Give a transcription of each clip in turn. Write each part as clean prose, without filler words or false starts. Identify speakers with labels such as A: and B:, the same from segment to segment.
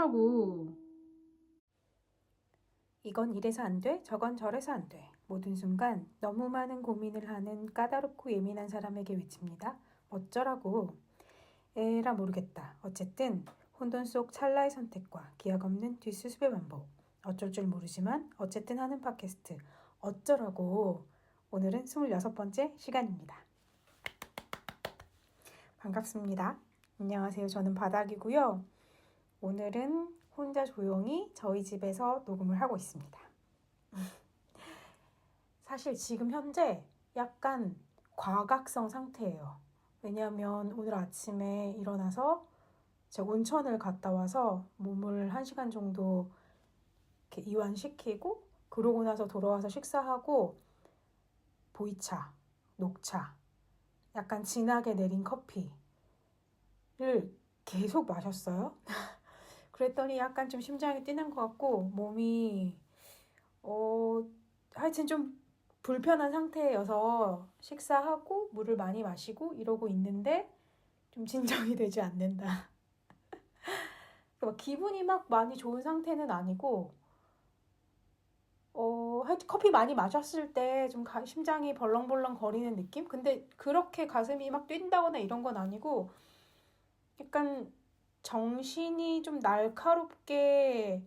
A: 어쩌라고.
B: 이건 이래서 안 돼, 저건 저래서 안 돼. 모든 순간 너무 많은 고민을 하는 까다롭고 예민한 사람에게 외칩니다. 어쩌라고. 에라 모르겠다. 어쨌든 혼돈 속 찰나의 선택과 기약 없는 뒷수습의 반복. 어쩔 줄 모르지만 어쨌든 하는 팟캐스트. 어쩌라고. 오늘은 26번째 시간입니다. 반갑습니다. 안녕하세요. 저는 바닥이고요. 오늘은 혼자 조용히 저희 집에서 녹음을 하고 있습니다. 사실 지금 현재 약간 과각성 상태예요. 왜냐하면 오늘 아침에 일어나서 제가 온천을 갔다 와서 몸을 1시간 정도 이렇게 이완시키고 그러고 나서 돌아와서 식사하고 보이차, 녹차, 약간 진하게 내린 커피를 계속 마셨어요. 그랬더니 약간 좀 심장이 뛰는 것 같고 몸이 하여튼 좀 불편한 상태여서 식사하고 물을 많이 마시고 이러고 있는데 좀 진정이 되지 않는다. 기분이 막 많이 좋은 상태는 아니고 하여튼 커피 많이 마셨을 때 좀 심장이 벌렁벌렁 거리는 느낌? 근데 그렇게 가슴이 막 뛴다거나 이런 건 아니고 약간 정신이 좀 날카롭게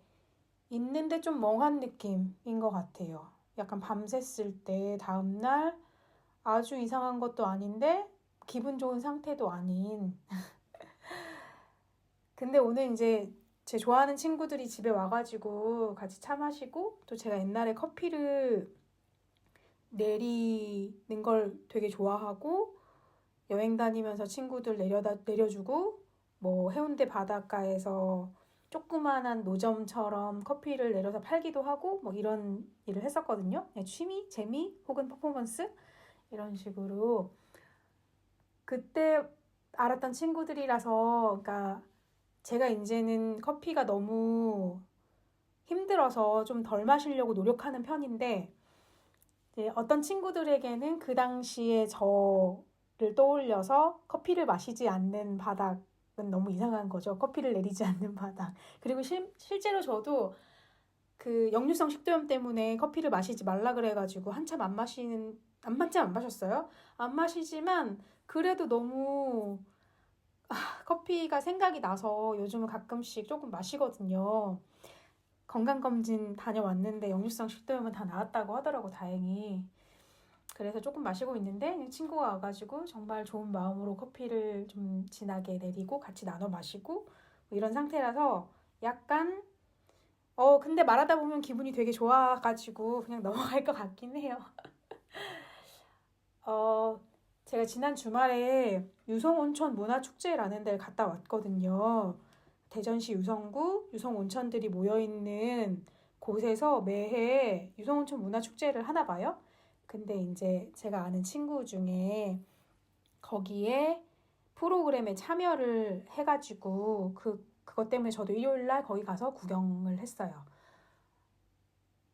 B: 있는데 좀 멍한 느낌인 것 같아요. 약간 밤샜을 때 다음날 아주 이상한 것도 아닌데 기분 좋은 상태도 아닌. 근데 오늘 이제 제 좋아하는 친구들이 집에 와가지고 같이 차 마시고 또 제가 옛날에 커피를 내리는 걸 되게 좋아하고 여행 다니면서 친구들 내려주고 뭐 해운대 바닷가에서 조그만한 노점처럼 커피를 내려서 팔기도 하고 뭐 이런 일을 했었거든요. 그냥 취미, 재미 혹은 퍼포먼스 이런 식으로 그때 알았던 친구들이라서 그러니까 제가 이제는 커피가 너무 힘들어서 좀 덜 마시려고 노력하는 편인데 이제 어떤 친구들에게는 그 당시에 저를 떠올려서 커피를 마시지 않는 바닥은 너무 이상한 거죠. 커피를 내리지 않는 바닥. 그리고 실제로 저도 그 역류성 식도염 때문에 커피를 마시지 말라 그래가지고 한참 안 마셨어요. 안 마시지만 그래도 너무 커피가 생각이 나서 요즘은 가끔씩 조금 마시거든요. 건강검진 다녀왔는데 역류성 식도염은 다 나았다고 하더라고, 다행히. 그래서 조금 마시고 있는데 친구가 와가지고 정말 좋은 마음으로 커피를 좀 진하게 내리고 같이 나눠 마시고 뭐 이런 상태라서 약간 근데 말하다 보면 기분이 되게 좋아가지고 그냥 넘어갈 것 같긴 해요. 제가 지난 주말에 유성온천 문화축제라는 데를 갔다 왔거든요. 대전시 유성구 유성온천들이 모여있는 곳에서 매해 유성온천 문화축제를 하나 봐요. 근데 이제 제가 아는 친구 중에 거기에 프로그램에 참여를 해가지고 그것 때문에 저도 일요일날 거기 가서 구경을 했어요.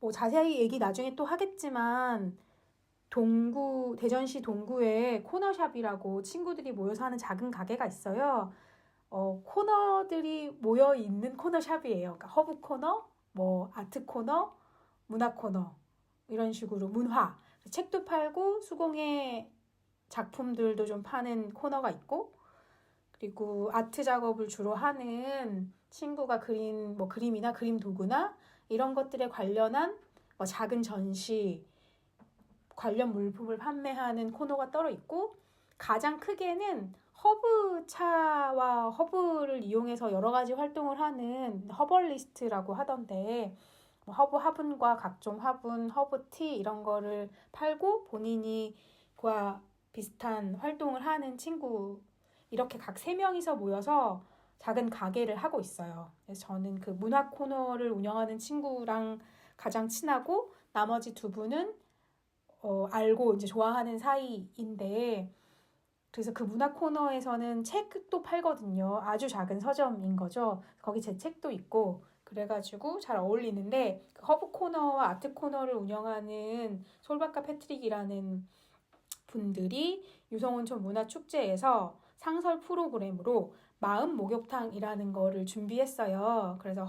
B: 뭐 자세히 얘기 나중에 또 하겠지만 대전시 동구에 코너샵이라고 친구들이 모여서 하는 작은 가게가 있어요. 코너들이 모여 있는 코너샵이에요. 그러니까 허브 코너, 뭐 아트 코너, 문화 코너 이런 식으로 문화. 책도 팔고 수공예 작품들도 좀 파는 코너가 있고 그리고 아트 작업을 주로 하는 친구가 그린 뭐 그림이나 그림 도구나 이런 것들에 관련한 뭐 작은 전시 관련 물품을 판매하는 코너가 따로 있고 가장 크게는 허브차와 허브를 이용해서 여러 가지 활동을 하는 허벌리스트라고 하던데 뭐 허브 화분과 각종 화분, 허브티 이런 거를 팔고 본인이 그와 비슷한 활동을 하는 친구 이렇게 각 3명이서 모여서 작은 가게를 하고 있어요. 그래서 저는 그 문화 코너를 운영하는 친구랑 가장 친하고 나머지 2분은 알고 이제 좋아하는 사이인데 그래서 그 문화 코너에서는 책도 팔거든요. 아주 작은 서점인 거죠. 거기 제 책도 있고 그래가지고 잘 어울리는데 그 허브 코너와 아트 코너를 운영하는 솔바카 패트릭이라는 분들이 유성온천 문화축제에서 상설 프로그램으로 마음 목욕탕이라는 거를 준비했어요. 그래서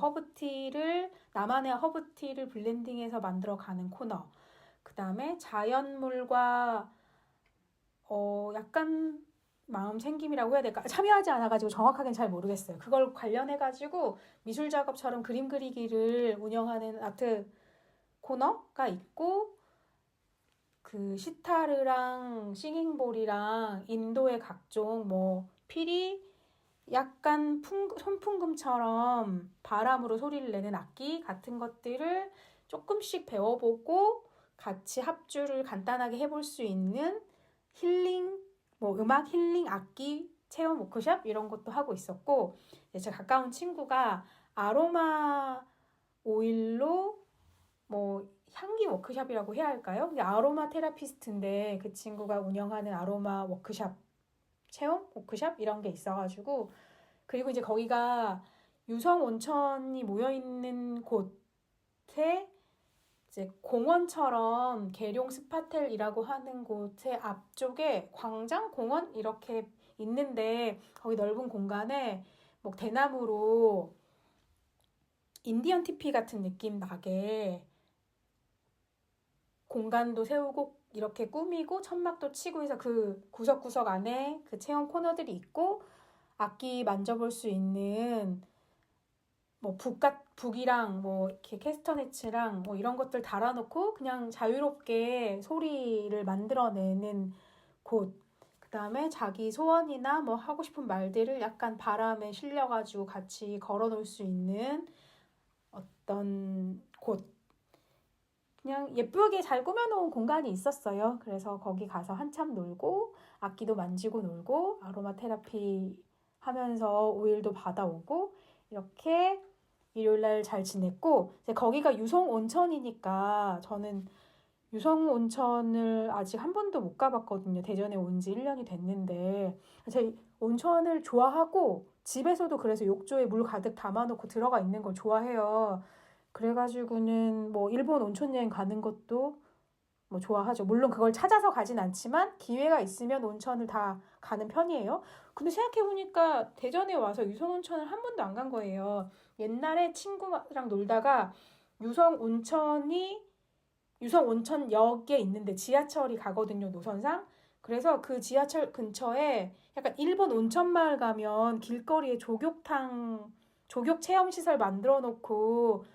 B: 나만의 허브티를 블렌딩해서 만들어가는 코너. 그 다음에 자연물과 약간 마음 챙김이라고 해야 될까? 참여하지 않아가지고 정확하게는 잘 모르겠어요. 그걸 관련해가지고 미술 작업처럼 그림 그리기를 운영하는 아트 코너가 있고, 그 시타르랑 싱잉볼이랑 인도의 각종 피리 약간 손풍금처럼 바람으로 소리를 내는 악기 같은 것들을 조금씩 배워보고 같이 합주를 간단하게 해볼 수 있는 힐링, 음악 힐링 악기 체험 워크숍 이런 것도 하고 있었고, 제 가까운 친구가 아로마 오일로 향기 워크숍이라고 해야 할까요? 아로마 테라피스트인데 그 친구가 운영하는 아로마 워크숍 체험 워크숍 이런 게 있어가지고, 그리고 이제 거기가 유성 온천이 모여있는 곳에 이제 공원처럼 계룡 스파텔이라고 하는 곳의 앞쪽에 광장 공원 이렇게 있는데, 거기 넓은 공간에 대나무로 인디언 티피 같은 느낌 나게 공간도 세우고 이렇게 꾸미고 천막도 치고 해서 그 구석구석 안에 그 체험 코너들이 있고, 악기 만져볼 수 있는 북이랑 이렇게 캐스터네츠랑 이런 것들 달아놓고 그냥 자유롭게 소리를 만들어내는 곳. 그 다음에 자기 소원이나 하고 싶은 말들을 약간 바람에 실려가지고 같이 걸어 놓을 수 있는 어떤 곳. 그냥 예쁘게 잘 꾸며놓은 공간이 있었어요. 그래서 거기 가서 한참 놀고 악기도 만지고 놀고 아로마 테라피 하면서 오일도 받아오고 이렇게 일요일날 잘 지냈고, 이제 거기가 유성 온천이니까 저는 유성 온천을 아직 한 번도 못 가봤거든요. 대전에 온 지 1년이 됐는데 제가 온천을 좋아하고 집에서도 그래서 욕조에 물 가득 담아놓고 들어가 있는 걸 좋아해요. 그래가지고는 일본 온천 여행 가는 것도 좋아하죠. 물론 그걸 찾아서 가진 않지만 기회가 있으면 온천을 다 가는 편이에요. 근데 생각해보니까 대전에 와서 유성 온천을 한 번도 안 간 거예요. 옛날에 친구랑 놀다가 유성 온천역에 있는데 지하철이 가거든요, 노선상. 그래서 그 지하철 근처에 약간 일본 온천마을 가면 길거리에 조격 체험시설 만들어 놓고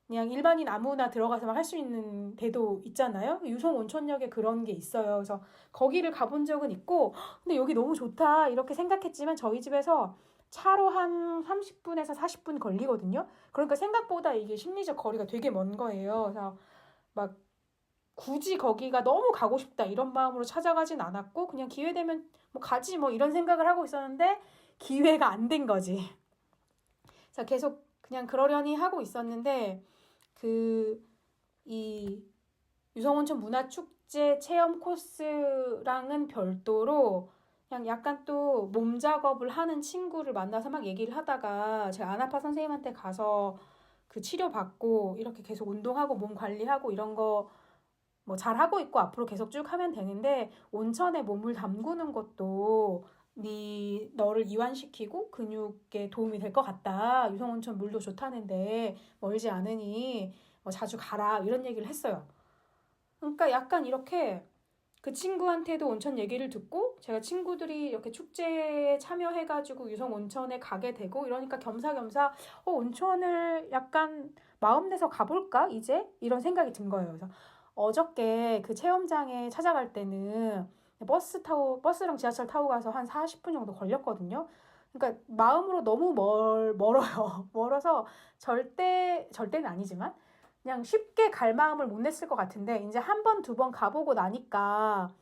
B: 그냥 일반인 아무나 들어가서만 할 수 있는 데도 있잖아요. 유성 온천역에 그런 게 있어요. 그래서 거기를 가본 적은 있고, 근데 여기 너무 좋다 이렇게 생각했지만 저희 집에서 차로 한 30분에서 40분 걸리거든요. 그러니까 생각보다 이게 심리적 거리가 되게 먼 거예요. 그래서 막 굳이 거기가 너무 가고 싶다 이런 마음으로 찾아가진 않았고, 그냥 기회 되면 가지 이런 생각을 하고 있었는데 기회가 안 된 거지. 그래서 계속 그냥 그러려니 하고 있었는데, 이 유성온천 문화축제 체험 코스랑은 별도로 그냥 약간 또 몸 작업을 하는 친구를 만나서 막 얘기를 하다가, 제가 안아파 선생님한테 가서 그 치료받고 이렇게 계속 운동하고 몸 관리하고 이런 거 잘하고 있고 앞으로 계속 쭉 하면 되는데, 온천에 몸을 담그는 것도 너를 이완시키고 근육에 도움이 될 것 같다. 유성온천 물도 좋다는데 멀지 않으니 자주 가라. 이런 얘기를 했어요. 그러니까 약간 이렇게 그 친구한테도 온천 얘기를 듣고 제가 친구들이 이렇게 축제에 참여해가지고 유성온천에 가게 되고 이러니까 겸사겸사 온천을 약간 마음 내서 가볼까 이제? 이런 생각이 든 거예요. 그래서 어저께 그 체험장에 찾아갈 때는 버스랑 지하철 타고 가서 한 40분 정도 걸렸거든요. 그러니까 마음으로 너무 멀어요. 멀어서 절대는 아니지만 그냥 쉽게 갈 마음을 못 냈을 것 같은데, 이제 한 번, 두 번 가보고 나니까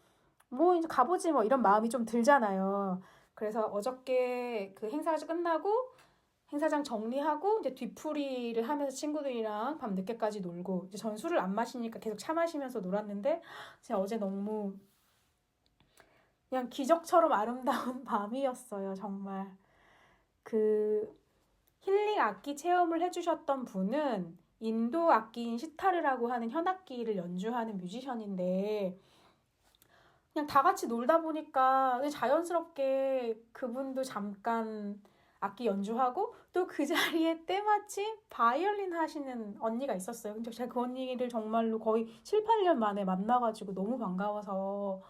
B: 이제 가보지 이런 마음이 좀 들잖아요. 그래서 어저께 그 행사가 끝나고 행사장 정리하고 이제 뒤풀이를 하면서 친구들이랑 밤 늦게까지 놀고, 이제 전 술을 안 마시니까 계속 차 마시면서 놀았는데, 제가 어제 너무 그냥 기적처럼 아름다운 밤이었어요, 정말. 그 힐링 악기 체험을 해주셨던 분은 인도 악기인 시타르라고 하는 현악기를 연주하는 뮤지션인데, 그냥 다 같이 놀다 보니까 자연스럽게 그분도 잠깐 악기 연주하고 또 그 자리에 때마침 바이올린 하시는 언니가 있었어요. 근데 제가 그 언니를 정말로 거의 7, 8년 만에 만나가지고 너무 반가워서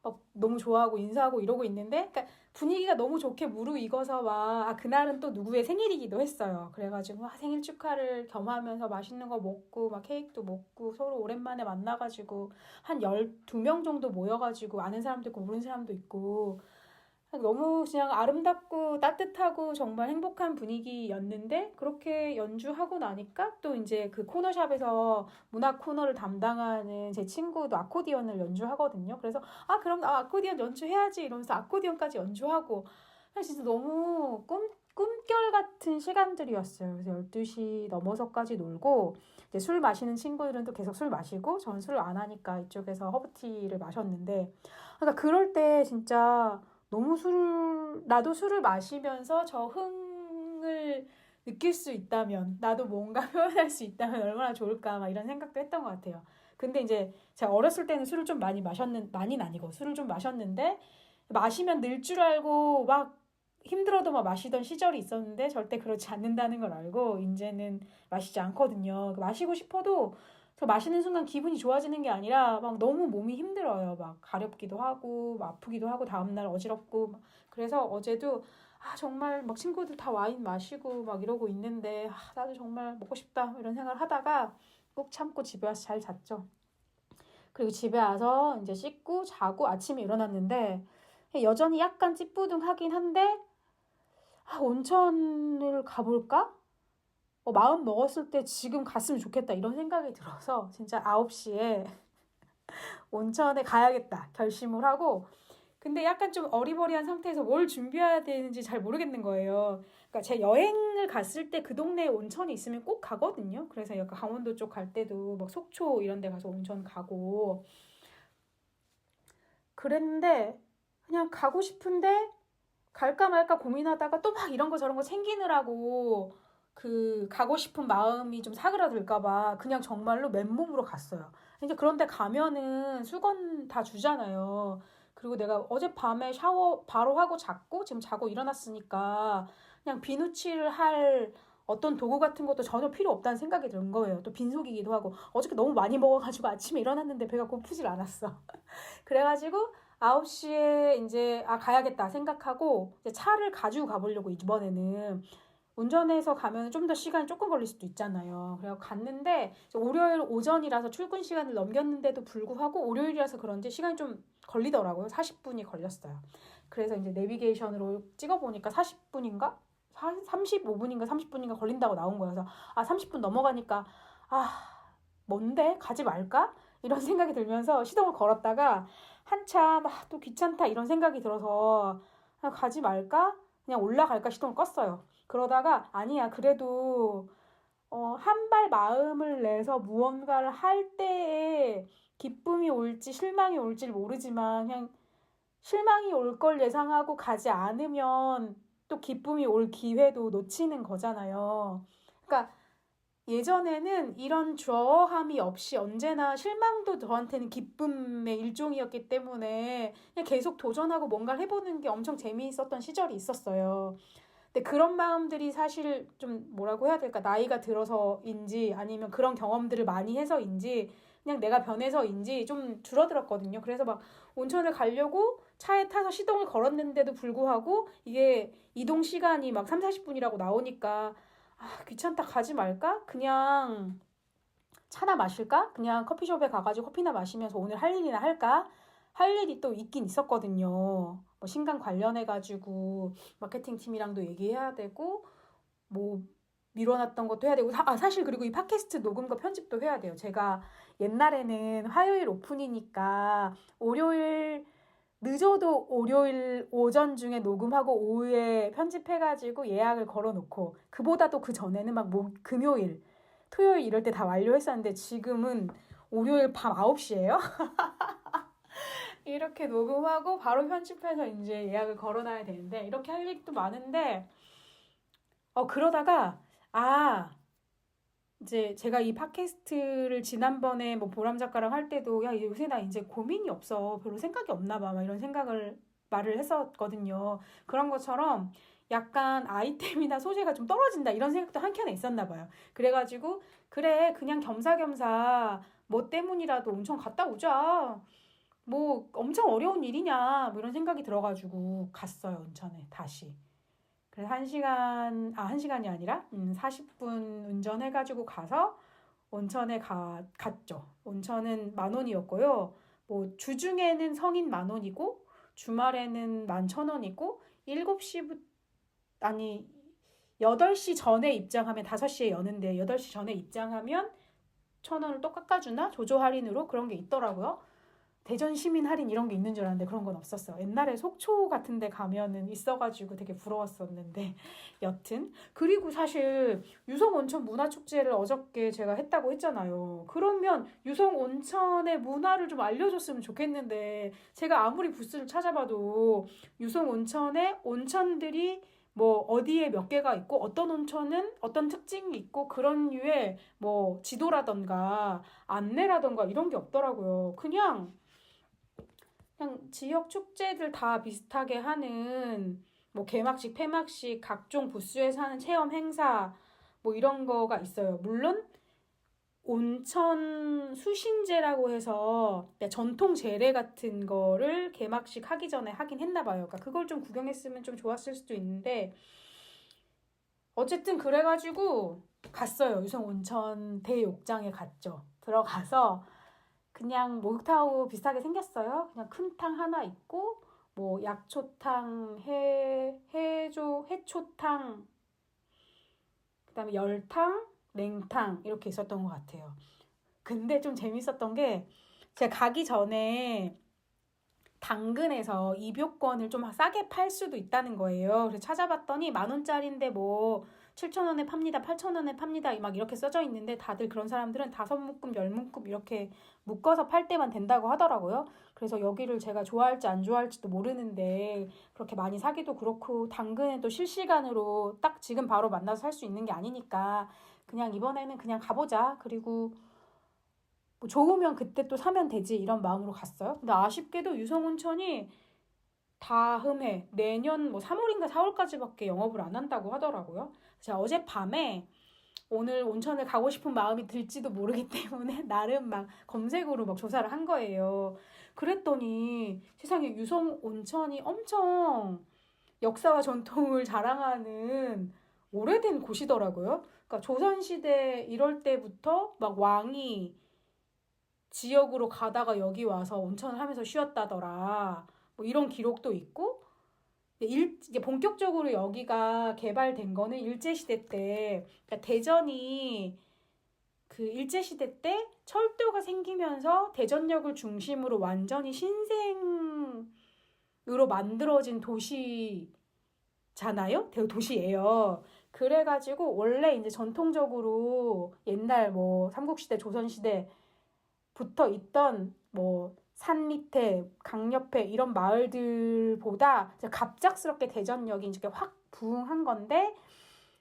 B: 막 너무 좋아하고 인사하고 이러고 있는데, 그러니까 분위기가 너무 좋게 무르익어서 그날은 또 누구의 생일이기도 했어요. 그래가지고 생일 축하를 겸하면서 맛있는 거 먹고 막 케이크도 먹고 서로 오랜만에 만나가지고 한 12명 정도 모여가지고 아는 사람도 있고 모르는 사람도 있고 너무 그냥 아름답고 따뜻하고 정말 행복한 분위기였는데, 그렇게 연주하고 나니까 또 이제 그 코너샵에서 문학 코너를 담당하는 제 친구도 아코디언을 연주하거든요. 그래서 그럼 나 아코디언 연주해야지 이러면서 아코디언까지 연주하고, 진짜 너무 꿈결 같은 시간들이었어요. 그래서 12시 넘어서까지 놀고, 이제 술 마시는 친구들은 또 계속 술 마시고, 전 술 안 하니까 이쪽에서 허브티를 마셨는데, 그러니까 그럴 때 진짜 나도 술을 마시면서 저 흥을 느낄 수 있다면, 나도 뭔가 표현할 수 있다면 얼마나 좋을까, 막 이런 생각도 했던 것 같아요. 근데 이제 제가 어렸을 때는 술을 좀 많이는 아니고 술을 좀 마셨는데, 마시면 늘 줄 알고 막 힘들어도 막 마시던 시절이 있었는데 절대 그렇지 않는다는 걸 알고 이제는 마시지 않거든요. 마시고 싶어도 저 마시는 순간 기분이 좋아지는 게 아니라 막 너무 몸이 힘들어요. 막 가렵기도 하고 막 아프기도 하고 다음날 어지럽고 그래서 어제도 정말 막 친구들 다 와인 마시고 막 이러고 있는데 나도 정말 먹고 싶다 이런 생각을 하다가 꾹 참고 집에 와서 잘 잤죠. 그리고 집에 와서 이제 씻고 자고 아침에 일어났는데 여전히 약간 찌뿌둥하긴 한데 온천을 가볼까? 마음 먹었을 때 지금 갔으면 좋겠다 이런 생각이 들어서 진짜 9시에 온천에 가야겠다 결심을 하고, 근데 약간 좀 어리버리한 상태에서 뭘 준비해야 되는지 잘 모르겠는 거예요. 그러니까 제 여행을 갔을 때 그 동네에 온천이 있으면 꼭 가거든요. 그래서 약간 강원도 쪽 갈 때도 막 속초 이런 데 가서 온천 가고 그랬는데, 그냥 가고 싶은데 갈까 말까 고민하다가 또 막 이런 거 저런 거 챙기느라고 가고 싶은 마음이 좀 사그라들까봐 그냥 정말로 맨몸으로 갔어요. 이제 그런데 가면은 수건 다 주잖아요. 그리고 내가 어젯밤에 샤워 바로 하고 잤고 지금 자고 일어났으니까 그냥 비누칠을 할 어떤 도구 같은 것도 전혀 필요 없다는 생각이 든 거예요. 또 빈속이기도 하고 어저께 너무 많이 먹어가지고 아침에 일어났는데 배가 고프질 않았어. 그래가지고 9시에 이제 가야겠다 생각하고 이제 차를 가지고 가보려고 이번에는. 운전해서 가면 좀 더 시간이 조금 걸릴 수도 있잖아요. 그래서 갔는데 월요일 오전이라서 출근 시간을 넘겼는데도 불구하고 월요일이라서 그런지 시간이 좀 걸리더라고요. 40분이 걸렸어요. 그래서 이제 내비게이션으로 찍어보니까 40분인가? 35분인가 30분인가 걸린다고 나온 거여서 30분 넘어가니까 뭔데? 가지 말까? 이런 생각이 들면서 시동을 걸었다가 한참 또 귀찮다 이런 생각이 들어서 가지 말까? 그냥 올라갈까 시동을 껐어요. 그러다가 아니야 그래도 한 발 마음을 내서 무언가를 할 때에 기쁨이 올지 실망이 올지 모르지만 그냥 실망이 올 걸 예상하고 가지 않으면 또 기쁨이 올 기회도 놓치는 거잖아요. 그러니까 예전에는 이런 저함이 없이 언제나 실망도 저한테는 기쁨의 일종이었기 때문에 그냥 계속 도전하고 뭔가를 해보는 게 엄청 재미있었던 시절이 있었어요. 근데 그런 마음들이 사실 좀 뭐라고 해야 될까? 나이가 들어서인지 아니면 그런 경험들을 많이 해서인지 그냥 내가 변해서인지 좀 줄어들었거든요. 그래서 막 온천을 가려고 차에 타서 시동을 걸었는데도 불구하고 이게 이동 시간이 막 3, 40분이라고 나오니까 귀찮다 가지 말까? 그냥 차나 마실까? 그냥 커피숍에 가가지고 커피나 마시면서 오늘 할 일이나 할까? 할 일이 또 있긴 있었거든요. 뭐 신간 관련해가지고 마케팅 팀이랑도 얘기해야 되고 뭐 미뤄놨던 것도 해야 되고 사실 그리고 이 팟캐스트 녹음과 편집도 해야 돼요. 제가 옛날에는 화요일 오픈이니까 늦어도 월요일 오전 중에 녹음하고 오후에 편집해가지고 예약을 걸어놓고 그보다도 그 전에는 막 금요일, 토요일 이럴 때 다 완료했었는데 지금은 월요일 밤 9시예요. 이렇게 녹음하고 바로 편집해서 이제 예약을 걸어놔야 되는데 이렇게 할 일도 많은데 그러다가 이제 제가 이 팟캐스트를 지난번에 뭐 보람 작가랑 할 때도 요새 나 이제 고민이 없어 별로 생각이 없나 봐 막 이런 생각을 말을 했었거든요. 그런 것처럼 약간 아이템이나 소재가 좀 떨어진다 이런 생각도 한켠에 있었나 봐요. 그래가지고 그래 그냥 겸사겸사 뭐 때문이라도 온천 갔다 오자. 뭐 엄청 어려운 일이냐 뭐 이런 생각이 들어가지고 갔어요 온천에 다시. 그래서 한 시간이 아니라 40분 운전해가지고 가서 온천에 갔죠. 온천은 10,000원이었고요. 뭐 주중에는 성인 10,000원이고 주말에는 11,000원이고 7시부터 아니 8시 전에 입장하면 5시에 여는데 8시 전에 입장하면 1,000원을 또 깎아주나? 조조 할인으로 그런 게 있더라고요. 대전 시민 할인 이런 게 있는 줄 알았는데 그런 건 없었어요. 옛날에 속초 같은 데 가면은 있어가지고 되게 부러웠었는데 여튼 그리고 사실 유성온천 문화축제를 어저께 제가 했다고 했잖아요. 그러면 유성온천의 문화를 좀 알려줬으면 좋겠는데 제가 아무리 부스를 찾아봐도 유성온천의 온천들이 뭐 어디에 몇 개가 있고 어떤 온천은 어떤 특징이 있고 그런 류의 뭐 지도라던가 안내라던가 이런 게 없더라고요. 그냥 지역 축제들 다 비슷하게 하는 뭐 개막식, 폐막식, 각종 부스에서 하는 체험 행사 뭐 이런 거가 있어요. 물론 온천 수신제라고 해서 전통 제례 같은 거를 개막식 하기 전에 하긴 했나 봐요. 그러니까 그걸 좀 구경했으면 좀 좋았을 수도 있는데 어쨌든 그래가지고 갔어요. 유성 온천 대욕장에 갔죠. 들어가서 그냥 목욕탕하고 비슷하게 생겼어요. 그냥 큰 탕 하나 있고 뭐 약초탕, 해초탕, 그다음에 열탕, 냉탕 이렇게 있었던 것 같아요. 근데 좀 재밌었던 게 제가 가기 전에 당근에서 입욕권을 좀 싸게 팔 수도 있다는 거예요. 그래서 찾아봤더니 10,000원짜리인데 뭐 7,000원에 팝니다, 8,000원에 팝니다 막 이렇게 써져 있는데 다들 그런 사람들은 5묶음, 10묶음 이렇게 묶어서 팔 때만 된다고 하더라고요. 그래서 여기를 제가 좋아할지 안 좋아할지도 모르는데 그렇게 많이 사기도 그렇고 당근은 또 실시간으로 딱 지금 바로 만나서 살 수 있는 게 아니니까 그냥 이번에는 그냥 가보자. 그리고 뭐 좋으면 그때 또 사면 되지 이런 마음으로 갔어요. 근데 아쉽게도 유성온천이 다음 해 내년 뭐 3월인가 4월까지밖에 영업을 안 한다고 하더라고요. 제가 어젯밤에 오늘 온천을 가고 싶은 마음이 들지도 모르기 때문에 나름 막 검색으로 막 조사를 한 거예요. 그랬더니 세상에 유성온천이 엄청 역사와 전통을 자랑하는 오래된 곳이더라고요. 그러니까 조선시대 이럴 때부터 막 왕이 지역으로 가다가 여기 와서 온천을 하면서 쉬었다더라. 뭐 이런 기록도 있고, 이제 본격적으로 여기가 개발된 거는 일제시대 때, 그러니까 대전이 그 일제시대 때 철도가 생기면서 대전역을 중심으로 완전히 신생으로 만들어진 도시잖아요? 도시예요. 그래가지고 원래 이제 전통적으로 옛날 뭐 삼국시대, 조선시대 붙어 있던 뭐 산 밑에, 강 옆에 이런 마을들보다 갑작스럽게 대전역이 이렇게 확 부흥한 건데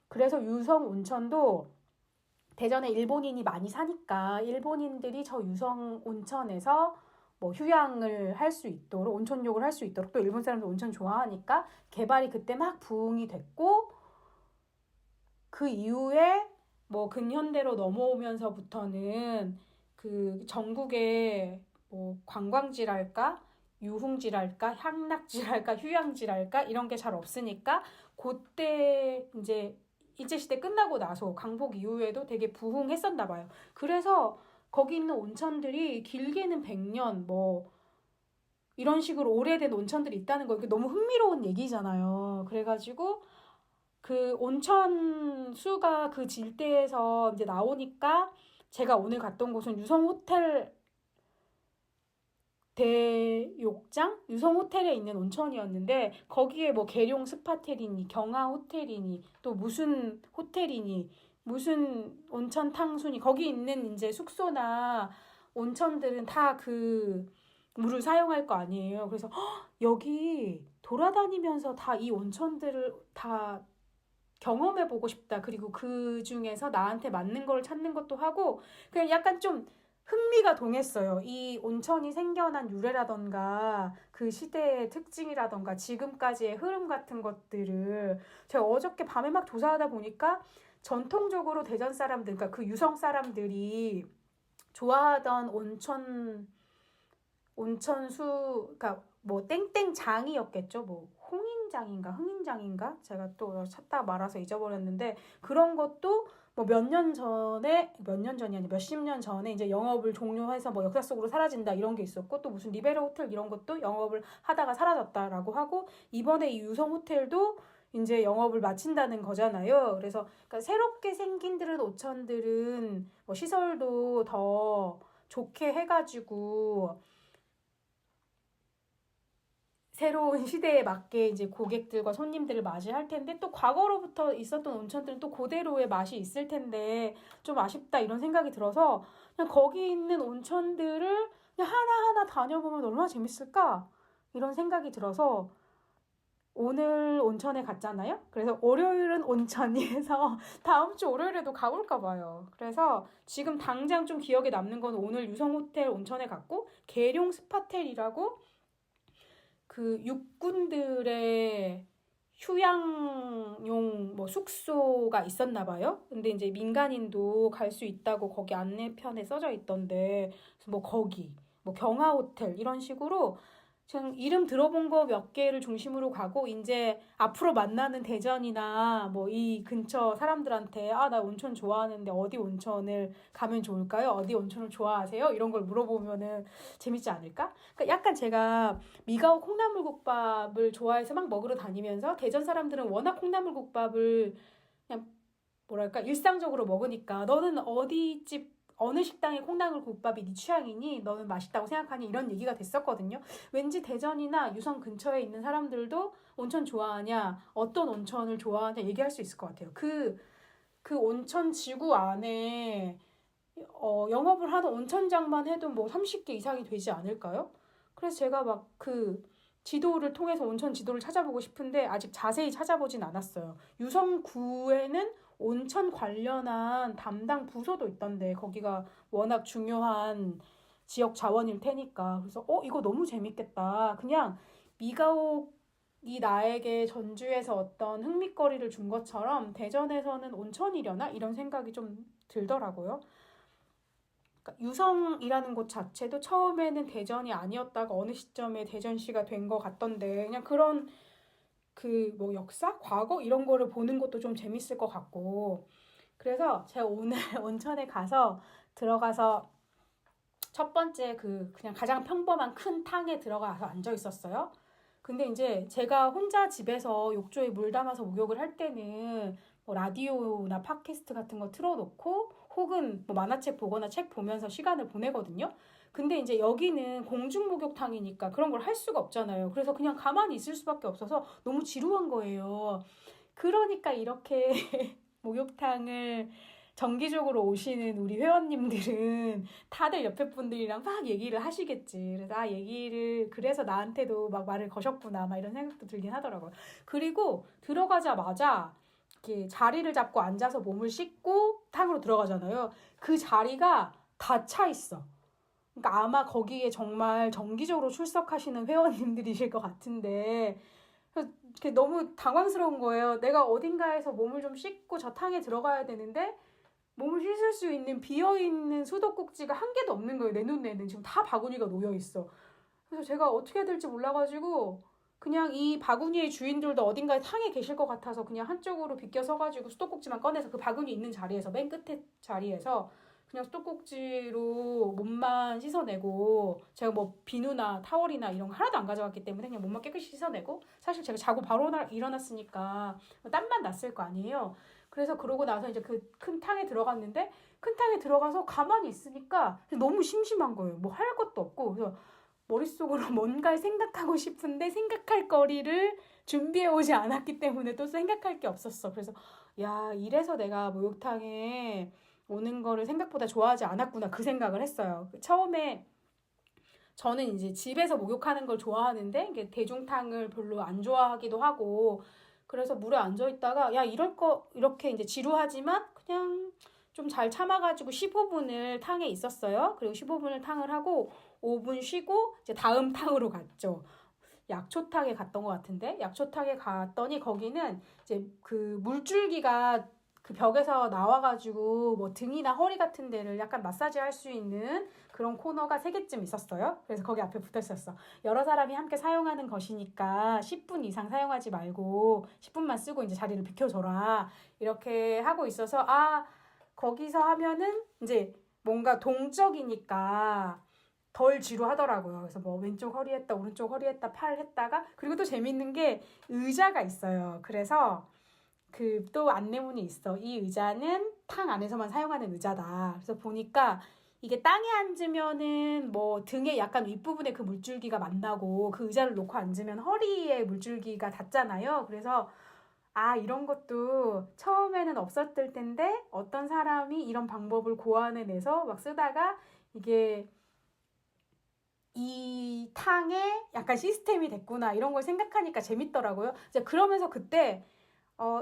B: 그래서 유성 온천도 대전에 일본인이 많이 사니까 일본인들이 저 유성 온천에서 뭐 휴양을 할 수 있도록 온천욕을 할 수 있도록 또 일본 사람들 온천 좋아하니까 개발이 그때 막 부흥이 됐고 그 이후에 뭐 근현대로 넘어오면서부터는 그 전국에 뭐 관광지랄까 유흥지랄까 향락지랄까 휴양지랄까 이런 게 잘 없으니까 그때 이제 일제시대 끝나고 나서 강복 이후에도 되게 부흥했었나 봐요. 그래서 거기 있는 온천들이 길게는 100년 뭐 이런 식으로 오래된 온천들이 있다는 거 이게 너무 흥미로운 얘기잖아요. 그래가지고 그 온천 수가 그 질대에서 이제 나오니까 제가 오늘 갔던 곳은 유성호텔 대욕장? 유성호텔에 있는 온천이었는데 거기에 뭐 계룡 스파텔이니 경하 호텔이니 또 무슨 호텔이니 무슨 온천 탕수니 거기 있는 이제 숙소나 온천들은 다 그 물을 사용할 거 아니에요. 그래서 여기 돌아다니면서 다 이 온천들을 다 경험해보고 싶다. 그리고 그 중에서 나한테 맞는 걸 찾는 것도 하고 그냥 약간 좀 흥미가 동했어요. 이 온천이 생겨난 유래라던가 그 시대의 특징이라던가 지금까지의 흐름 같은 것들을 제가 어저께 밤에 막 조사하다 보니까 전통적으로 대전 사람들, 그러니까 그 유성 사람들이 좋아하던 온천수, 그러니까 뭐 땡땡장이었겠죠. 뭐 홍인장인가 흥인장인가 제가 또 찾다가 말아서 잊어버렸는데 그런 것도 뭐 몇 년 전에 몇 년 전이 아니 몇십 년 전에 이제 영업을 종료해서 뭐 역사 속으로 사라진다 이런 게 있었고 또 무슨 리베라 호텔 이런 것도 영업을 하다가 사라졌다라고 하고 이번에 이 유성 호텔도 이제 영업을 마친다는 거잖아요. 그래서 그러니까 새롭게 생긴 온천들은 뭐 시설도 더 좋게 해가지고 새로운 시대에 맞게 이제 고객들과 손님들을 맞이할 텐데 또 과거로부터 있었던 온천들은 또 그대로의 맛이 있을 텐데 좀 아쉽다 이런 생각이 들어서 그냥 거기 있는 온천들을 그냥 하나하나 다녀보면 얼마나 재밌을까 이런 생각이 들어서 오늘 온천에 갔잖아요. 그래서 월요일은 온천이어서 다음 주 월요일에도 가볼까 봐요. 그래서 지금 당장 좀 기억에 남는 건 오늘 유성호텔 온천에 갔고 계룡 스파텔이라고 그 육군들의 휴양용 뭐 숙소가 있었나 봐요. 근데 이제 민간인도 갈 수 있다고 거기 안내편에 써져 있던데 그래서 뭐 거기 뭐 경하 호텔 이런 식으로 지금 이름 들어본 거 몇 개를 중심으로 가고 이제 앞으로 만나는 대전이나 뭐 이 근처 사람들한테 아, 나 온천 좋아하는데 어디 온천을 가면 좋을까요? 어디 온천을 좋아하세요? 이런 걸 물어보면은 재밌지 않을까? 그러니까 약간 제가 미가오 콩나물국밥을 좋아해서 막 먹으러 다니면서 대전 사람들은 워낙 콩나물국밥을 그냥 뭐랄까 일상적으로 먹으니까 너는 어디 집 어느 식당의 콩나물국밥이 네 취향이니? 너는 맛있다고 생각하니? 이런 얘기가 됐었거든요. 왠지 대전이나 유성 근처에 있는 사람들도 온천 좋아하냐, 어떤 온천을 좋아하냐 얘기할 수 있을 것 같아요. 그 온천 지구 안에 영업을 하는 온천장만 해도 뭐 30개 이상이 되지 않을까요? 그래서 제가 막 그 지도를 통해서 온천 지도를 찾아보고 싶은데 아직 자세히 찾아보진 않았어요. 유성구에는 온천 관련한 담당 부서도 있던데 거기가 워낙 중요한 지역 자원일 테니까 그래서 이거 너무 재밌겠다. 그냥 미가옥이 나에게 전주에서 어떤 흥미거리를 준 것처럼 대전에서는 온천이려나? 이런 생각이 좀 들더라고요. 그러니까 유성이라는 곳 자체도 처음에는 대전이 아니었다가 어느 시점에 대전시가 된 것 같던데 그냥 그런 그 뭐 역사? 과거? 이런 거를 보는 것도 좀 재밌을 것 같고 그래서 제가 오늘 온천에 가서 들어가서 첫 번째 그냥 가장 평범한 큰 탕에 들어가서 앉아 있었어요. 근데 이제 제가 혼자 집에서 욕조에 물 담아서 목욕을 할 때는 뭐 라디오나 팟캐스트 같은 거 틀어놓고 혹은 뭐 만화책 보거나 책 보면서 시간을 보내거든요. 근데 이제 여기는 공중 목욕탕이니까 그런 걸 할 수가 없잖아요. 그래서 그냥 가만히 있을 수밖에 없어서 너무 지루한 거예요. 그러니까 이렇게 목욕탕을 정기적으로 오시는 우리 회원님들은 다들 옆에 분들이랑 막 얘기를 하시겠지. 그래서 그래서 나한테도 막 말을 거셨구나, 막 이런 생각도 들긴 하더라고요. 그리고 들어가자마자 이렇게 자리를 잡고 앉아서 몸을 씻고 탕으로 들어가잖아요. 그 자리가 다 차 있어. 그러니까 아마 거기에 정말 정기적으로 출석하시는 회원님들이실 것 같은데 너무 당황스러운 거예요. 내가 어딘가에서 몸을 좀 씻고 저 탕에 들어가야 되는데 몸을 씻을 수 있는 비어있는 수도꼭지가 한 개도 없는 거예요. 내 눈에는 지금 다 바구니가 놓여있어. 그래서 제가 어떻게 해야 될지 몰라가지고 그냥 이 바구니의 주인들도 어딘가에 탕에 계실 것 같아서 그냥 한쪽으로 비껴 서가지고 수도꼭지만 꺼내서 그 바구니 있는 자리에서 맨 끝에 자리에서 그냥 수도꼭지로 몸만 씻어내고 제가 뭐 비누나 타월이나 이런 거 하나도 안 가져갔기 때문에 그냥 몸만 깨끗이 씻어내고 사실 제가 자고 바로 일어났으니까 땀만 났을 거 아니에요. 그래서 그러고 나서 이제 그 큰 탕에 들어갔는데 큰 탕에 들어가서 가만히 있으니까 너무 심심한 거예요. 뭐 할 것도 없고 그래서 머릿속으로 뭔가를 생각하고 싶은데 생각할 거리를 준비해 오지 않았기 때문에 또 생각할 게 없었어. 그래서 야, 이래서 내가 목욕탕에 오는 거를 생각보다 좋아하지 않았구나 그 생각을 했어요. 처음에 저는 이제 집에서 목욕하는 걸 좋아하는데 이게 대중탕을 별로 안 좋아하기도 하고 그래서 물에 앉아 있다가 야 이렇게 이제 지루하지만 그냥 좀 잘 참아가지고 15분을 탕에 있었어요. 그리고 15분을 탕을 하고 5분 쉬고 이제 다음 탕으로 갔죠. 약초탕에 갔던 것 같은데 약초탕에 갔더니 거기는 이제 그 물줄기가 그 벽에서 나와가지고 뭐 등이나 허리 같은 데를 약간 마사지 할 수 있는 그런 코너가 3개쯤 있었어요. 그래서 거기 앞에 붙어 있었어. 여러 사람이 함께 사용하는 것이니까 10분 이상 사용하지 말고 10분만 쓰고 이제 자리를 비켜줘라. 이렇게 하고 있어서 거기서 하면은 이제 뭔가 동적이니까 덜 지루하더라고요. 그래서 뭐 왼쪽 허리 했다, 오른쪽 허리 했다, 팔 했다가 그리고 또 재밌는 게 의자가 있어요. 그래서 그 또 안내문이 있어. 이 의자는 탕 안에서만 사용하는 의자다. 그래서 보니까 이게 땅에 앉으면은 뭐 등에 약간 윗부분에 그 물줄기가 만나고 그 의자를 놓고 앉으면 허리에 물줄기가 닿잖아요. 그래서 이런 것도 처음에는 없었을 텐데 어떤 사람이 이런 방법을 고안해내서 막 쓰다가 이게 이 탕에 약간 시스템이 됐구나 이런 걸 생각하니까 재밌더라고요. 이제 그러면서 그때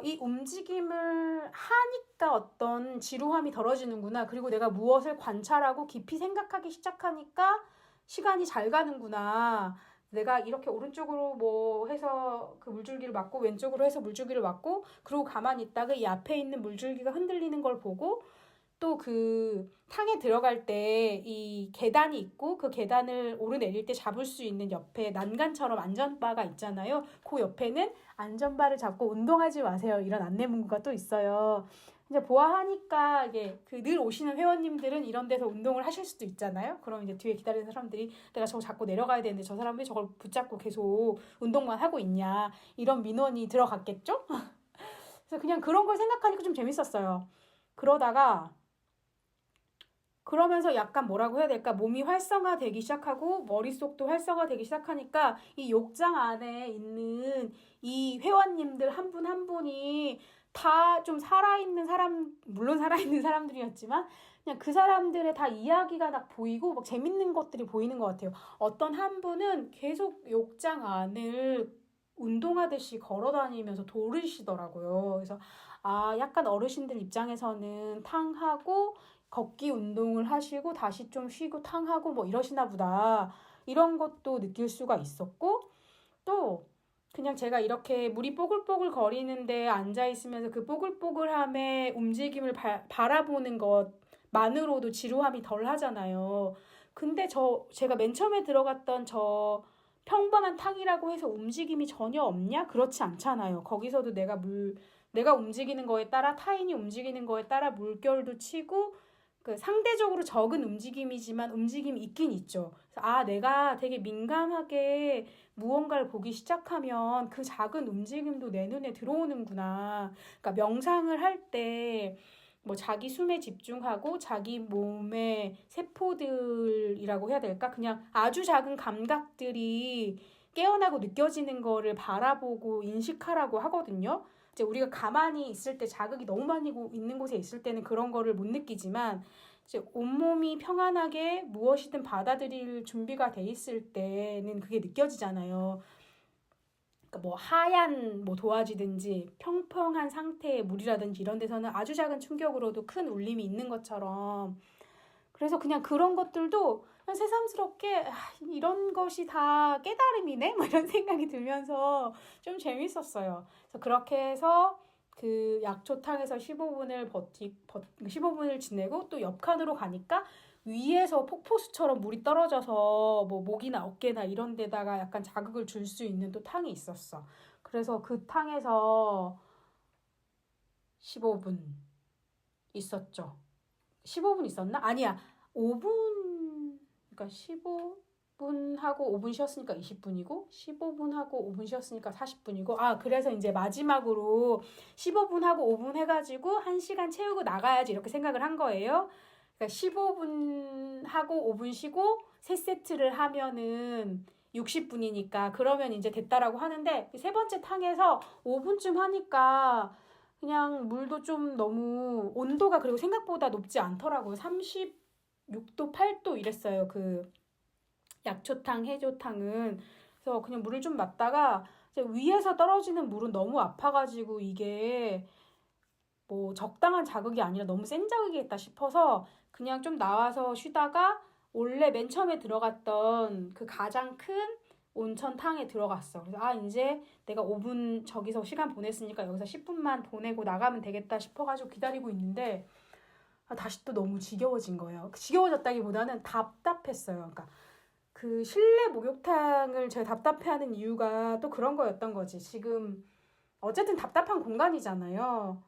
B: 이 움직임을 하니까 어떤 지루함이 덜어지는구나. 그리고 내가 무엇을 관찰하고 깊이 생각하기 시작하니까 시간이 잘 가는구나. 내가 이렇게 오른쪽으로 뭐 해서 그 물줄기를 맞고 왼쪽으로 해서 물줄기를 맞고 그리고 가만히 있다가 이 앞에 있는 물줄기가 흔들리는 걸 보고 또 그 탕에 들어갈 때 이 계단이 있고 그 계단을 오르내릴 때 잡을 수 있는 옆에 난간처럼 안전바가 있잖아요. 그 옆에는 안전바를 잡고 운동하지 마세요. 이런 안내문구가 또 있어요. 이제 보아하니까 이게 그 늘 오시는 회원님들은 이런 데서 운동을 하실 수도 있잖아요. 그럼 이제 뒤에 기다리는 사람들이 내가 저거 잡고 내려가야 되는데 저 사람이 저걸 붙잡고 계속 운동만 하고 있냐. 이런 민원이 들어갔겠죠? 그래서 그냥 그런 걸 생각하니까 좀 재밌었어요. 그러면서 약간 뭐라고 해야 될까? 몸이 활성화되기 시작하고 머릿속도 활성화되기 시작하니까 이 욕장 안에 있는 이 회원님들 한 분 한 분이 다 좀 살아있는 사람, 물론 살아있는 사람들이었지만 그냥 그 사람들의 다 이야기가 딱 보이고 막 재밌는 것들이 보이는 것 같아요. 어떤 한 분은 계속 욕장 안을 운동하듯이 걸어 다니면서 돌으시더라고요. 그래서 약간 어르신들 입장에서는 탕하고 걷기 운동을 하시고 다시 좀 쉬고 탕하고 뭐 이러시나 보다. 이런 것도 느낄 수가 있었고 또 그냥 제가 이렇게 물이 뽀글뽀글 거리는데 앉아 있으면서 그 뽀글뽀글함의 움직임을 바라보는 것만으로도 지루함이 덜 하잖아요. 근데 제가 맨 처음에 들어갔던 저 평범한 탕이라고 해서 움직임이 전혀 없냐? 그렇지 않잖아요. 거기서도 내가 움직이는 거에 따라 타인이 움직이는 거에 따라 물결도 치고 그 상대적으로 적은 움직임이지만 움직임이 있긴 있죠. 그래서 내가 되게 민감하게 무언가를 보기 시작하면 그 작은 움직임도 내 눈에 들어오는구나. 그러니까 명상을 할 때 뭐 자기 숨에 집중하고 자기 몸의 세포들이라고 해야 될까? 그냥 아주 작은 감각들이 깨어나고 느껴지는 거를 바라보고 인식하라고 하거든요. 이제 우리가 가만히 있을 때 자극이 너무 많이 있는 곳에 있을 때는 그런 거를 못 느끼지만 이제 온몸이 평안하게 무엇이든 받아들일 준비가 돼 있을 때는 그게 느껴지잖아요. 그러니까 뭐 하얀 뭐 도화지든지 평평한 상태의 물이라든지 이런 데서는 아주 작은 충격으로도 큰 울림이 있는 것처럼 그래서 그냥 그런 것들도 그냥 새삼스럽게 이런 것이 다 깨달음이네? 뭐 이런 생각이 들면서 좀 재밌었어요. 그래서 그렇게 해서 그 약초탕에서 15분을 지내고 또 옆 칸으로 가니까 위에서 폭포수처럼 물이 떨어져서 뭐 목이나 어깨나 이런 데다가 약간 자극을 줄 수 있는 또 탕이 있었어. 그래서 그 탕에서 15분 있었죠. 15분 있었나? 아니야. 5분, 그러니까 15분 하고 5분 쉬었으니까 20분이고, 15분 하고 5분 쉬었으니까 40분이고, 그래서 이제 마지막으로 15분 하고 5분 해가지고 1시간 채우고 나가야지 이렇게 생각을 한 거예요. 그러니까 15분 하고 5분 쉬고 3세트를 하면은 60분이니까 그러면 이제 됐다라고 하는데, 세 번째 탕에서 5분쯤 하니까 그냥 물도 좀 너무 온도가 그리고 생각보다 높지 않더라고요. 36도, 8도 이랬어요. 그 약초탕, 해조탕은. 그래서 그냥 물을 좀 맞다가 이제 위에서 떨어지는 물은 너무 아파가지고 이게 뭐 적당한 자극이 아니라 너무 센 자극이겠다 싶어서 그냥 좀 나와서 쉬다가 원래 맨 처음에 들어갔던 그 가장 큰 온천탕에 들어갔어. 그래서 이제 내가 5분 저기서 시간 보냈으니까 여기서 10분만 보내고 나가면 되겠다 싶어가지고 기다리고 있는데 다시 또 너무 지겨워진 거예요. 지겨워졌다기보다는 답답했어요. 그러니까 그 실내 목욕탕을 제가 답답해하는 이유가 또 그런 거였던 거지. 지금 어쨌든 답답한 공간이잖아요.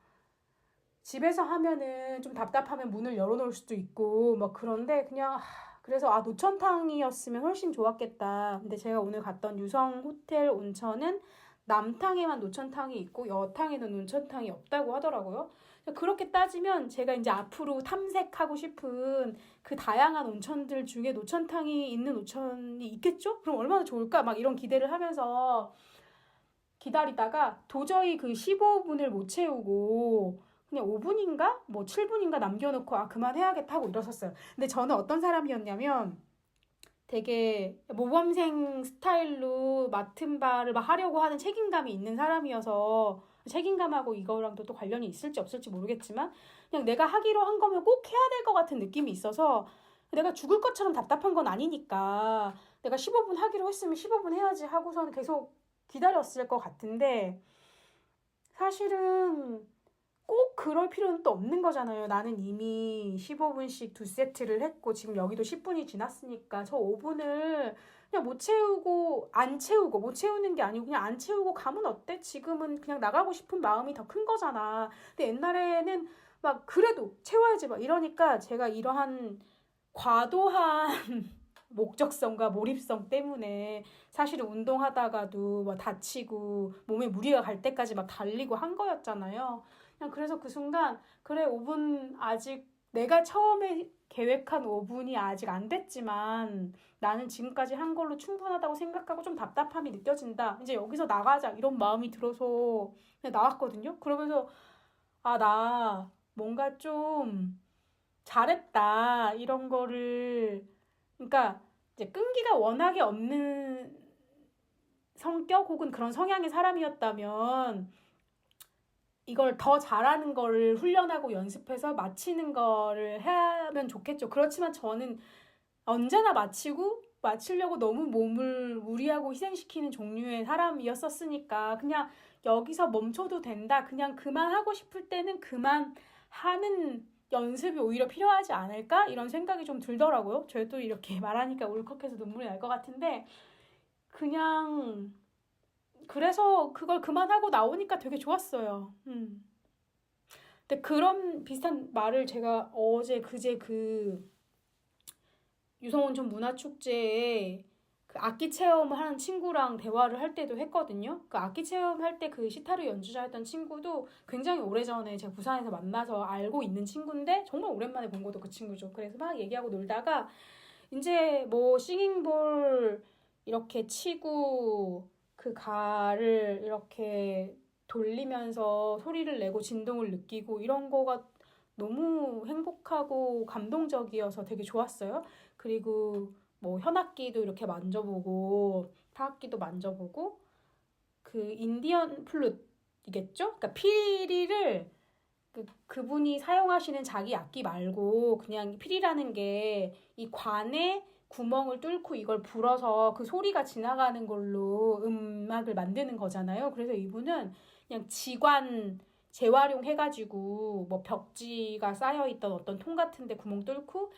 B: 집에서 하면은 좀 답답하면 문을 열어놓을 수도 있고 뭐 그런데 그냥 그래서 노천탕이었으면 훨씬 좋았겠다. 근데 제가 오늘 갔던 유성 호텔 온천은 남탕에만 노천탕이 있고 여탕에는 온천탕이 없다고 하더라고요. 그렇게 따지면 제가 이제 앞으로 탐색하고 싶은 그 다양한 온천들 중에 노천탕이 있는 온천이 있겠죠? 그럼 얼마나 좋을까? 막 이런 기대를 하면서 기다리다가 도저히 그 15분을 못 채우고 그냥 5분인가? 뭐 7분인가 남겨놓고 그만해야겠다 하고 일어섰어요. 근데 저는 어떤 사람이었냐면 되게 모범생 스타일로 맡은 바를 막 하려고 하는 책임감이 있는 사람이어서 책임감하고 이거랑도 또 관련이 있을지 없을지 모르겠지만 그냥 내가 하기로 한 거면 꼭 해야 될 것 같은 느낌이 있어서 내가 죽을 것처럼 답답한 건 아니니까 내가 15분 하기로 했으면 15분 해야지 하고서는 계속 기다렸을 것 같은데 사실은 꼭 그럴 필요는 또 없는 거잖아요. 나는 이미 15분씩 2세트를 했고 지금 여기도 10분이 지났으니까 저 5분을 그냥 못 채우고 안 채우고 못 채우는 게 아니고 그냥 안 채우고 가면 어때? 지금은 그냥 나가고 싶은 마음이 더 큰 거잖아. 근데 옛날에는 막 그래도 채워야지 막 이러니까 제가 이러한 과도한 목적성과 몰입성 때문에 사실은 운동하다가도 막 다치고 몸에 무리가 갈 때까지 막 달리고 한 거였잖아요. 그냥 그래서 그 순간 그래 5분 아직 내가 처음에 계획한 5분이 아직 안 됐지만 나는 지금까지 한 걸로 충분하다고 생각하고 좀 답답함이 느껴진다. 이제 여기서 나가자 이런 마음이 들어서 그냥 나왔거든요. 그러면서 나 뭔가 좀 잘했다 이런 거를 그러니까 이제 끈기가 워낙에 없는 성격 혹은 그런 성향의 사람이었다면 이걸 더 잘하는 거를 훈련하고 연습해서 마치는 거를 하면 좋겠죠. 그렇지만 저는 언제나 마치려고 너무 몸을 무리하고 희생시키는 종류의 사람이었었으니까 그냥 여기서 멈춰도 된다. 그냥 그만하고 싶을 때는 그만하는 연습이 오히려 필요하지 않을까? 이런 생각이 좀 들더라고요. 저도 이렇게 말하니까 울컥해서 눈물이 날 것 같은데 그냥 그래서 그걸 그만하고 나오니까 되게 좋았어요. 근데 그런 비슷한 말을 제가 그제 유성온천 문화축제에 그 악기 체험을 하는 친구랑 대화를 할 때도 했거든요. 그 악기 체험할 때 그 시타르 연주자였던 친구도 굉장히 오래전에 제가 부산에서 만나서 알고 있는 친구인데 정말 오랜만에 본 것도 그 친구죠. 그래서 막 얘기하고 놀다가 이제 뭐 싱잉볼 이렇게 치고 그 가를 이렇게 돌리면서 소리를 내고 진동을 느끼고 이런 거가 너무 행복하고 감동적이어서 되게 좋았어요. 그리고 뭐 현악기도 이렇게 만져보고 타악기도 만져보고 그 인디언 플룻이겠죠? 그러니까 피리를 그분이 사용하시는 자기 악기 말고 그냥 피리라는 게 이 관에 구멍을 뚫고 이걸 불어서 그 소리가 지나가는 걸로 음악을 만드는 거잖아요. 그래서 이분은 그냥 지관 재활용해가지고 뭐 벽지가 쌓여있던 어떤 통 같은데 구멍 뚫고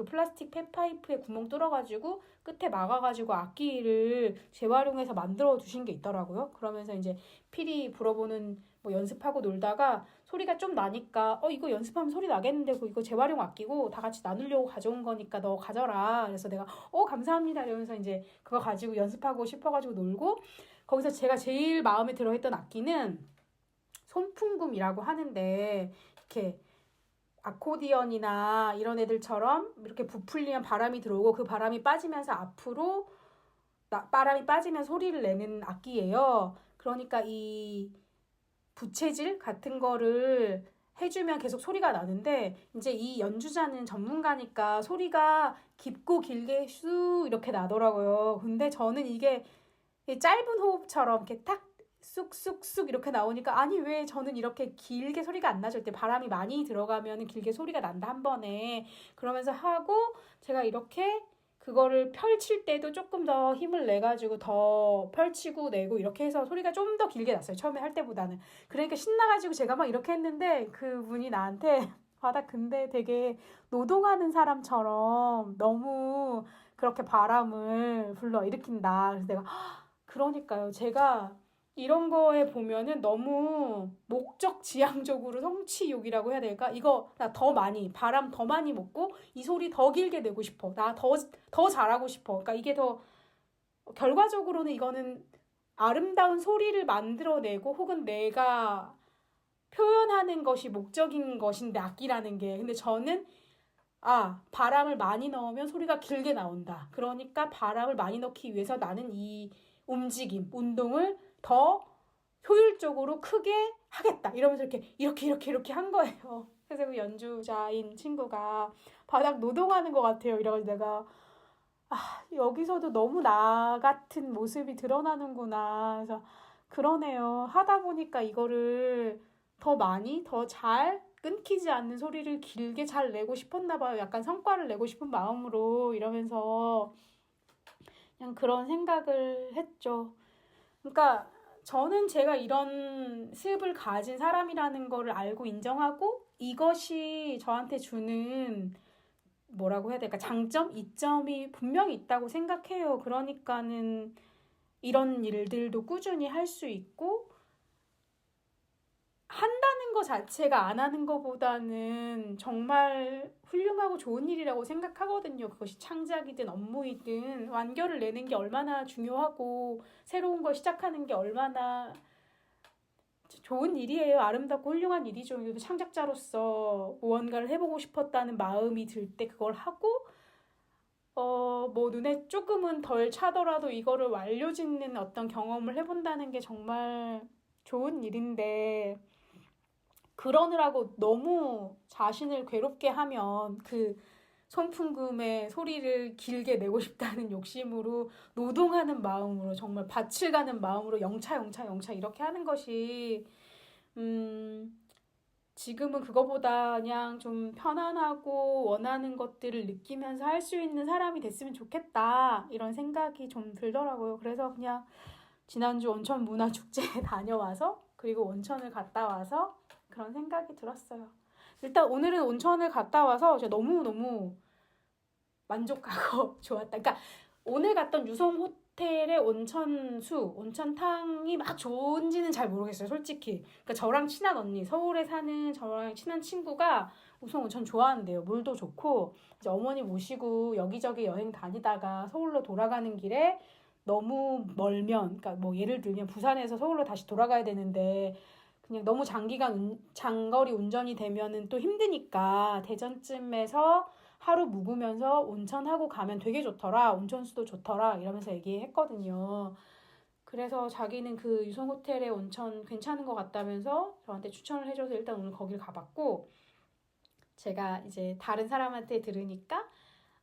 B: 플라스틱 폐파이프에 구멍 뚫어가지고 끝에 막아가지고 악기를 재활용해서 만들어 두신 게 있더라고요. 그러면서 이제 피리 불어보는 뭐 연습하고 놀다가 소리가 좀 나니까 이거 연습하면 소리 나겠는데 이거 재활용 악기고 다 같이 나누려고 가져온 거니까 너 가져라. 그래서 내가 감사합니다 이러면서 이제 그거 가지고 연습하고 싶어가지고 놀고 거기서 제가 제일 마음에 들어 했던 악기는 손풍금이라고 하는데 이렇게 아코디언이나 이런 애들처럼 이렇게 부풀리면 바람이 들어오고 그 바람이 빠지면서 앞으로 바람이 빠지면 소리를 내는 악기예요. 그러니까 이 부채질 같은 거를 해주면 계속 소리가 나는데 이제 이 연주자는 전문가니까 소리가 깊고 길게 쑥 이렇게 나더라고요. 근데 저는 이게 짧은 호흡처럼 이렇게 탁 쑥쑥쑥 이렇게 나오니까 아니 왜 저는 이렇게 길게 소리가 안 나죠? 때 바람이 많이 들어가면 길게 소리가 난다 한 번에. 그러면서 하고 제가 이렇게 그거를 펼칠 때도 조금 더 힘을 내가지고 더 펼치고 내고 이렇게 해서 소리가 좀 더 길게 났어요. 처음에 할 때보다는. 그러니까 신나가지고 제가 막 이렇게 했는데 그분이 나한테 바다 근데 되게 노동하는 사람처럼 너무 그렇게 바람을 불러일으킨다. 그래서 내가 그러니까요. 제가 이런 거에 보면은 너무 목적지향적으로 성취욕이라고 해야 될까? 이거 나 더 많이 바람 더 많이 먹고 이 소리 더 길게 내고 싶어. 나 더 잘하고 싶어. 그러니까 이게 더 결과적으로는 이거는 아름다운 소리를 만들어내고 혹은 내가 표현하는 것이 목적인 것인데 악기라는 게 근데 저는 바람을 많이 넣으면 소리가 길게 나온다. 그러니까 바람을 많이 넣기 위해서 나는 이 움직임, 운동을 더 효율적으로 크게 하겠다. 이러면서 이렇게 한 거예요. 그래서 그 연주자인 친구가 바닥 노동하는 것 같아요. 이래가지고 내가 여기서도 너무 나 같은 모습이 드러나는구나. 그래서 그러네요. 하다 보니까 이거를 더 많이, 더 잘, 끊기지 않는 소리를 길게 잘 내고 싶었나 봐요. 약간 성과를 내고 싶은 마음으로 이러면서 그냥 그런 생각을 했죠. 그러니까 저는 제가 이런 습을 가진 사람이라는 거를 알고 인정하고 이것이 저한테 주는 뭐라고 해야 될까? 장점, 이점이 분명히 있다고 생각해요. 그러니까는 이런 일들도 꾸준히 할 수 있고 한다는 거 자체가 안 하는 거보다는 정말 훌륭하고 좋은 일이라고 생각하거든요. 그것이 창작이든 업무이든 완결을 내는 게 얼마나 중요하고 새로운 걸 시작하는 게 얼마나 좋은 일이에요. 아름답고 훌륭한 일이죠. 창작자로서 무언가를 해보고 싶었다는 마음이 들 때 그걸 하고 뭐 눈에 조금은 덜 차더라도 이거를 완료짓는 어떤 경험을 해본다는 게 정말 좋은 일인데 그러느라고 너무 자신을 괴롭게 하면 그 손풍금의 소리를 길게 내고 싶다는 욕심으로 노동하는 마음으로 정말 밭을 가는 마음으로 영차 이렇게 하는 것이 지금은 그거보다 그냥 좀 편안하고 원하는 것들을 느끼면서 할 수 있는 사람이 됐으면 좋겠다 이런 생각이 좀 들더라고요. 그래서 그냥 지난주 온천 문화축제에 다녀와서 그리고 온천을 갔다 와서 그런 생각이 들었어요. 일단 오늘은 온천을 갔다 와서 제가 너무너무 만족하고 좋았다. 그러니까 오늘 갔던 유성 호텔의 온천탕이 막 좋은지는 잘 모르겠어요, 솔직히. 그러니까 저랑 친한 언니, 서울에 사는 저랑 친한 친구가 우선 온천 좋아한대요. 물도 좋고 이제 어머니 모시고 여기저기 여행 다니다가 서울로 돌아가는 길에 너무 멀면, 그러니까 뭐 예를 들면 부산에서 서울로 다시 돌아가야 되는데 그냥 너무 장거리 운전이 되면은 또 힘드니까 대전쯤에서 하루 묵으면서 온천하고 가면 되게 좋더라. 온천수도 좋더라. 이러면서 얘기했거든요. 그래서 자기는 그 유성호텔의 온천 괜찮은 것 같다면서 저한테 추천을 해줘서 일단 오늘 거길 가봤고 제가 이제 다른 사람한테 들으니까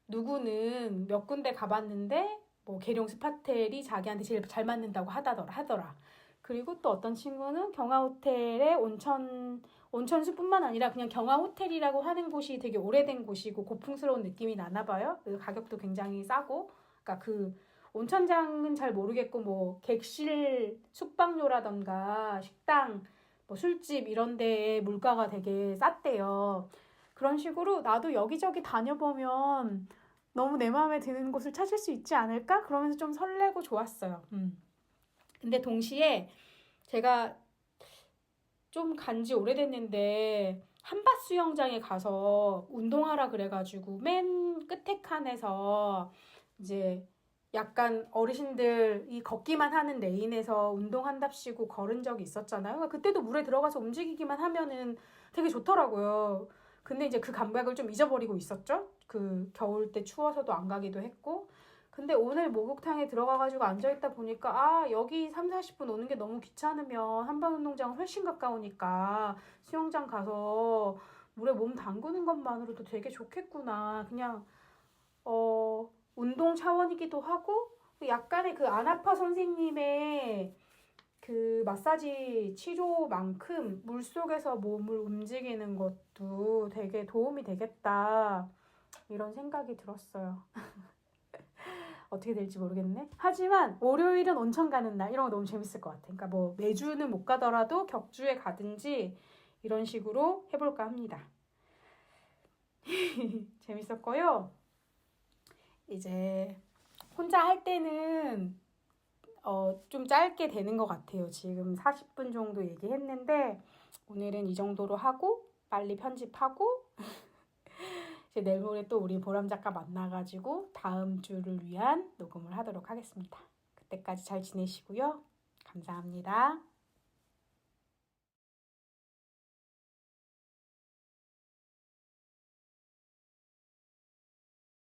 B: 누구는 몇 군데 가봤는데 뭐 계룡 스파텔이 자기한테 제일 잘 맞는다고 하더라. 그리고 또 어떤 친구는 경화호텔의 온천수뿐만 아니라 그냥 경화호텔이라고 하는 곳이 되게 오래된 곳이고 고풍스러운 느낌이 나나 봐요. 그리고 가격도 굉장히 싸고. 그러니까 그 온천장은 잘 모르겠고 뭐 객실 숙박료라던가 식당 뭐 술집 이런 데의 물가가 되게 쌌대요. 그런 식으로 나도 여기저기 다녀보면 너무 내 마음에 드는 곳을 찾을 수 있지 않을까? 그러면서 좀 설레고 좋았어요. 근데 동시에 제가 좀 간지 오래됐는데 한밭 수영장에 가서 운동하라 그래가지고 맨 끝에 칸에서 이제 약간 어르신들이 걷기만 하는 레인에서 운동한답시고 걸은 적이 있었잖아요. 그때도 물에 들어가서 움직이기만 하면은 되게 좋더라고요. 근데 이제 그 감각을 좀 잊어버리고 있었죠. 그 겨울 때 추워서도 안 가기도 했고. 근데 오늘 목욕탕에 들어가가지고 앉아있다 보니까 여기 3, 40분 오는 게 너무 귀찮으면 한방운동장은 훨씬 가까우니까 수영장 가서 물에 몸 담그는 것만으로도 되게 좋겠구나. 그냥 운동 차원이기도 하고 약간의 그 안아파 선생님의 그 마사지 치료만큼 물속에서 몸을 움직이는 것도 되게 도움이 되겠다. 이런 생각이 들었어요. 어떻게 될지 모르겠네. 하지만 월요일은 온천 가는 날 이런 거 너무 재밌을 것 같아. 그러니까 뭐 매주는 못 가더라도 격주에 가든지 이런 식으로 해볼까 합니다. 재밌었고요. 이제 혼자 할 때는 좀 짧게 되는 것 같아요. 지금 40분 정도 얘기했는데 오늘은 이 정도로 하고 빨리 편집하고 이제 내일 모레 또 우리 보람 작가 만나가지고 다음 주를 위한 녹음을 하도록 하겠습니다. 그때까지 잘 지내시고요. 감사합니다.